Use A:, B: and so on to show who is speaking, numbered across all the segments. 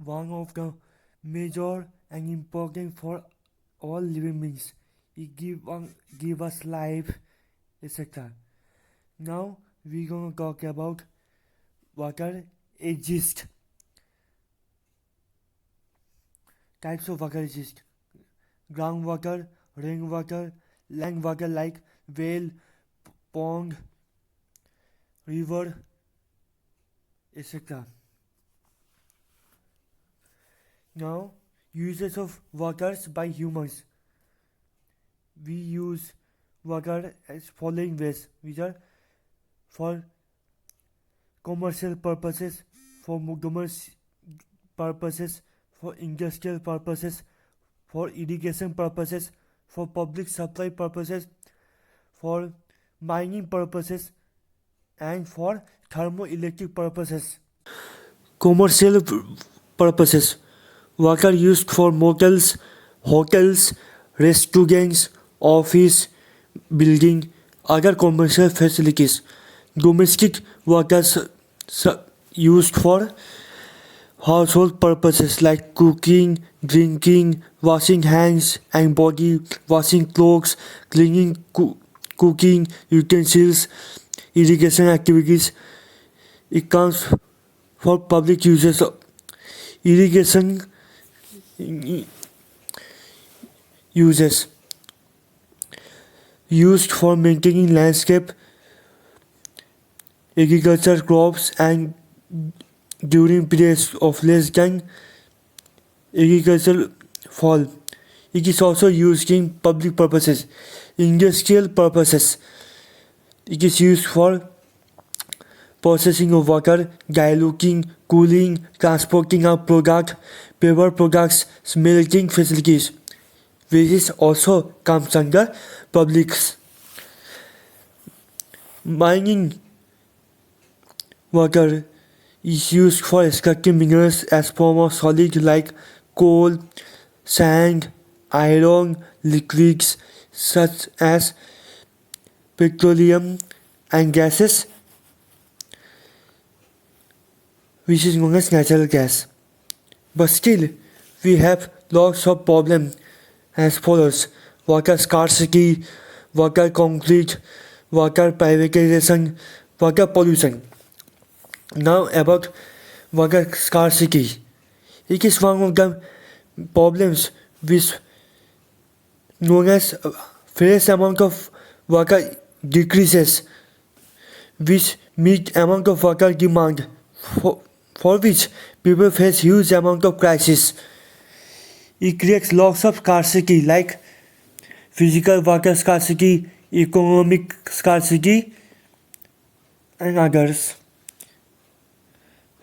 A: one of the major and important for all living beings. It give us life, etc. Now we're gonna talk about water exist. Types of water exist: groundwater, rainwater, land water like well, pond, river, etc. Now, uses of waters by humans. We use water as following ways, which are for commercial purposes, for domestic purposes, for industrial purposes, for irrigation purposes, for public supply purposes, for mining purposes, and for thermoelectric purposes. Commercial purposes: water used for motels, hotels, restaurants, office, building, other commercial facilities. Domestic water used for household purposes like cooking, drinking, washing hands and body, washing clothes, cleaning, cooking utensils, irrigation activities. It comes for public uses. Irrigation uses used for maintaining landscape, agriculture crops, and during periods of less than agricultural fall. It is also used in public purposes. Industrial purposes: it is used for processing of water, diluting, cooling, transporting of product, paper products, smelting facilities. This also comes under publics. Mining water is used for extracting minerals as form of solid like coal, sand, iron, liquids such as petroleum and gases, which is known as natural gas. But still, we have lots of problems as follows: water scarcity, water conflict, water privatization, water pollution. Now about water scarcity. It is one of the problems which known as fresh amount of water decreases, which meet amount of water demand, for which people face huge amount of crisis. It creates lots of scarcity like physical water scarcity, economic scarcity, and others.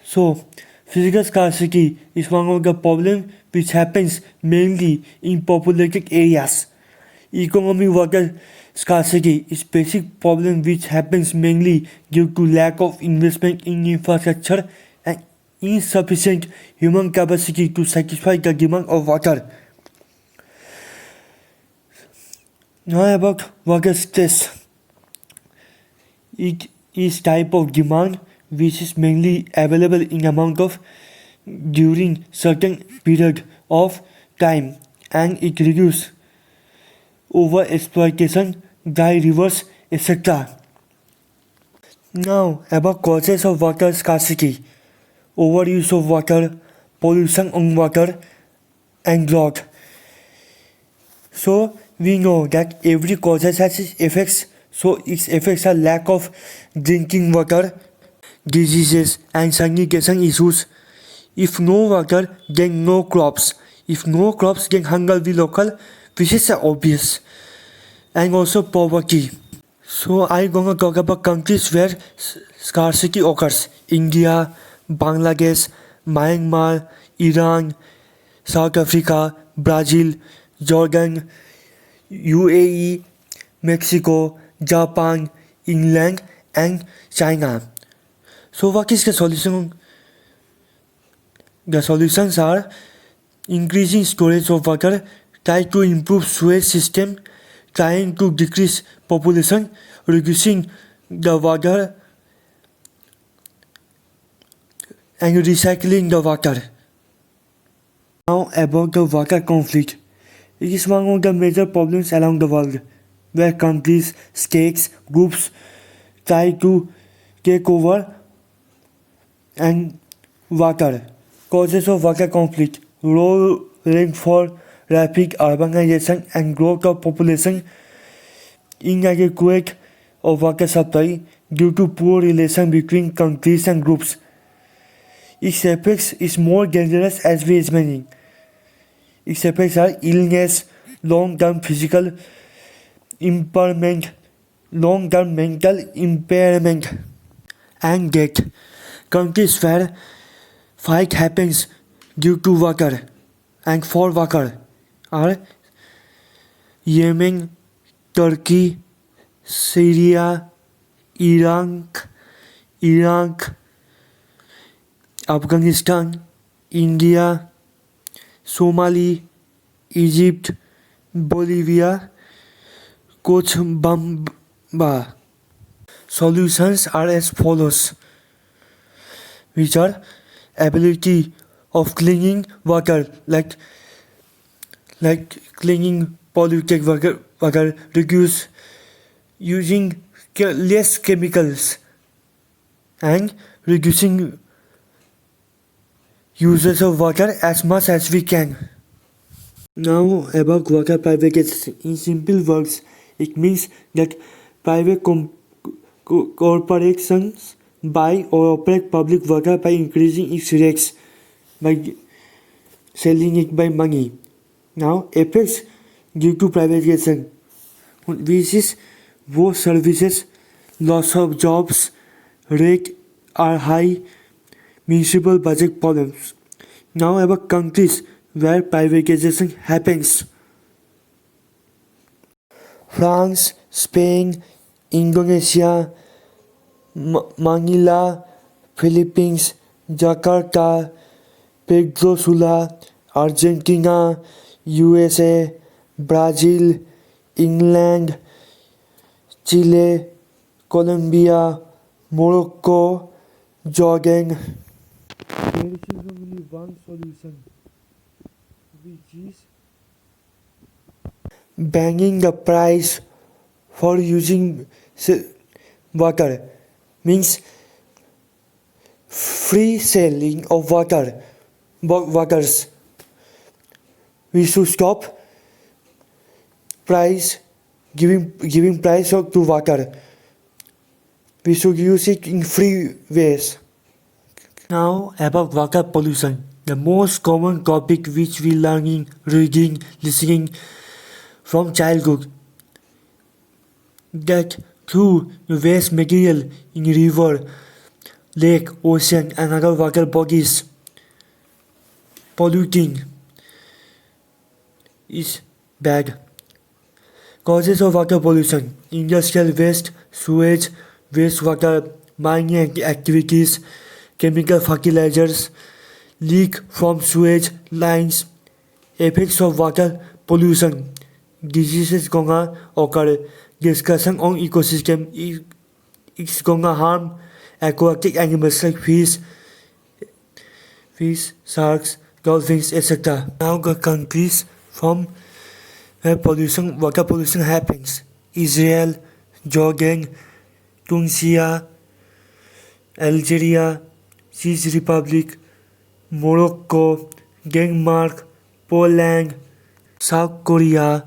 A: So, physical scarcity is one of the problems which happens mainly in populated areas. Economic water scarcity is basic problem which happens mainly due to lack of investment in infrastructure and insufficient human capacity to satisfy the demand of water. Now about water stress. It is type of demand which is mainly available in amount of during certain period of time, and it reduces over exploitation, dry rivers, etc. Now about causes of water scarcity: overuse of water, pollution on water, and drought. So we know that every cause has its effects. So its effects are lack of drinking water, diseases, and sanitation issues. If no water, then no crops. If no crops, then hunger will occur, which is obvious. And also poverty. So I'm gonna talk about countries where scarcity occurs: India, Bangladesh, Myanmar, Iran, South Africa, Brazil, Jordan, UAE, Mexico, Japan, England, and China. So what is the solution? The solutions are increasing storage of water, try to improve sewage system, trying to decrease population, reducing the water, and recycling the water. Now about the water conflict. It is one of the major problems around the world, where countries, states, groups try to take over and water. Causes of water conflict: low rainfall, rapid urbanization and growth of population, inadequate of water supply due to poor relation between countries and groups. Its effects is more dangerous as we examining. Its effects are illness, long-term physical impairment, long-term mental impairment, and death. Countries where fight happens due to water and for water are Yemen, Turkey, Syria, Iraq, Afghanistan, India, Somali, Egypt, Bolivia, Cochabamba. Solutions are as follows, which are ability of cleaning water, like cleaning polluted water, reduce using less chemicals, and reducing uses of water as much as we can. Now about water privatization. In simple words, it means that private corporations buy or operate public water by increasing its rates by selling it by money. Now effects due to privatization, which is poor services, loss of jobs, rate are high, municipal budget problems. Now about countries where privatization happens: France, Spain, Indonesia, Manila, Philippines, Jakarta, Pedro Sula, Argentina, USA, Brazil, England, Chile, Colombia, Morocco, Jordan. There is only one solution, which is banning the price for using water, means free selling of waters. We should stop price giving price to water. We should use it in free ways. Now about water pollution, the most common topic which we learning, reading, listening from childhood, that through waste material in river, lake, ocean and other water bodies polluting is bad. Causes of water pollution: industrial waste, sewage, wastewater, mining activities, chemical fertilizers, leak from sewage lines. Effects of water pollution: diseases gonna occur. Discussion on ecosystem: it's gonna harm aquatic animals like fish, sharks, dolphins, etc. Now the countries from where water pollution happens: Israel, Jordan, Tunisia, Algeria, Czech Republic, Morocco, Denmark, Poland, South Korea,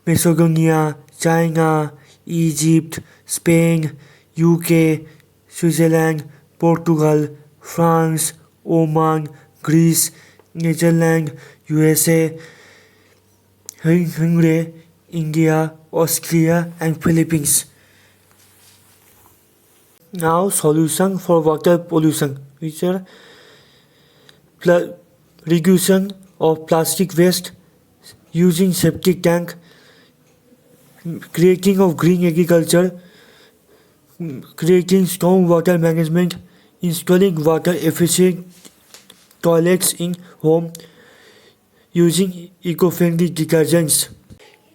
A: Macedonia, China, Egypt, Spain, UK, Switzerland, Portugal, France, Oman, Greece, Netherlands, USA, Hungary, India, Austria and Philippines. Now solution for water pollution, which are reduction of plastic waste, using septic tank, creating of green agriculture, creating storm water management, installing water efficient toilets in home, using eco-friendly detergents.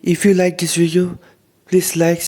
A: If you like this video, please like,